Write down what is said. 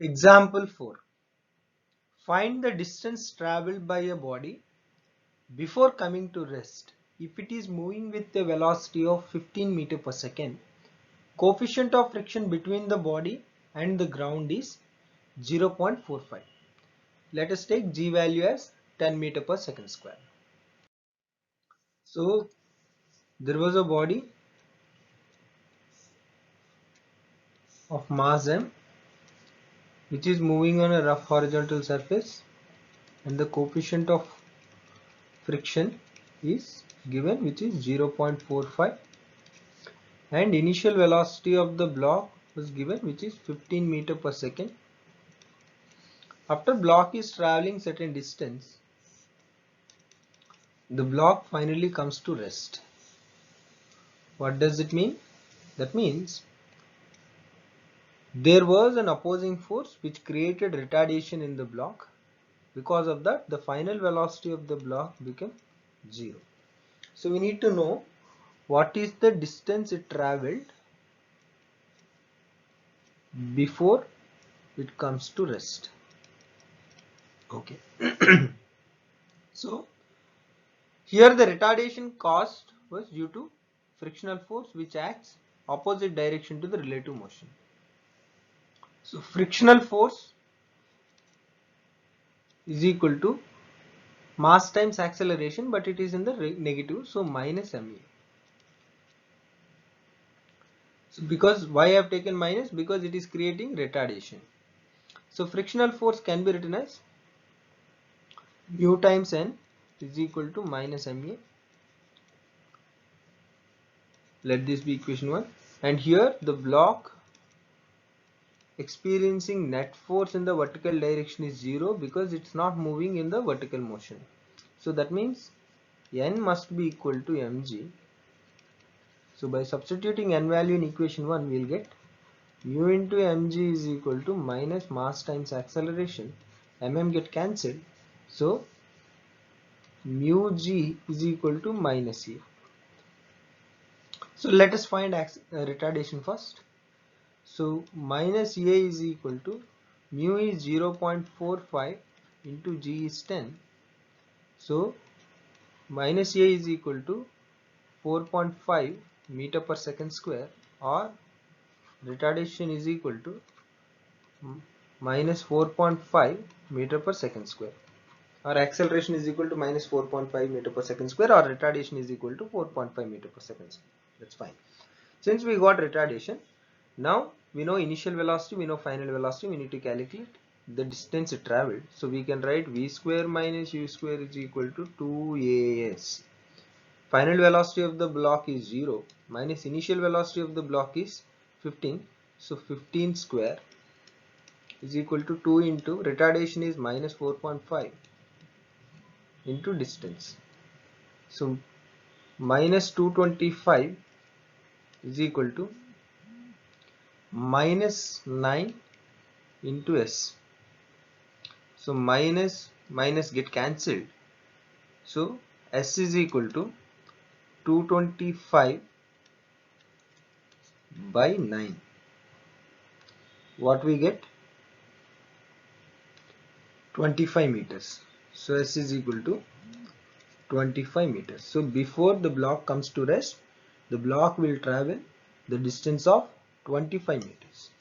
Example 4. Find the distance traveled by a body before coming to rest. If it is moving with a velocity of 15 meter per second, coefficient of friction between the body and the ground is 0.45. Let us take g value as 10 meter per second square. So there was a body of mass m which is moving on a rough horizontal surface, and the coefficient of friction is given, which is 0.45, and initial velocity of the block was given, which is 15 meter per second. After block is traveling certain distance, the block finally comes to rest. What does it mean? That means there was an opposing force which created retardation in the block. Because of that, the final velocity of the block became 0. So we need to know what is the distance it traveled before it comes to rest. Okay. So here the retardation caused was due to frictional force which acts opposite direction to the relative motion. So frictional force is equal to mass times acceleration, but it is in the negative, so minus ma. So because why I have taken minus? Because it is creating retardation. So frictional force can be written as mu times n is equal to minus ma. Let this be equation 1. And here the block experiencing net force in the vertical direction is 0 because it's not moving in the vertical motion. So that means n must be equal to mg. So by substituting n value in equation 1, we'll get mu into mg is equal to minus mass times acceleration. Get cancelled. So mu g is equal to minus a. So let us find retardation first. So minus a is equal to mu is 0.45 into g is 10. So minus a is equal to 4.5 meter per second square, or retardation is equal to minus 4.5 meter per second square, or acceleration is equal to minus 4.5 meter per second square, or retardation is equal to 4.5 meter per second square. That's fine. Since we got retardation, now we know initial velocity, we know final velocity, we need to calculate the distance it traveled. So we can write v square minus u square is equal to 2as. Final velocity of the block is 0 minus initial velocity of the block is 15. So 15 square is equal to 2 into retardation is minus 4.5 into distance. So minus 225 is equal to minus 9 into s. So minus get cancelled. So s is equal to 225 by 9. What we get? 25 meters. So s is equal to 25 meters. So before the block comes to rest, the block will travel the distance of 25 meters.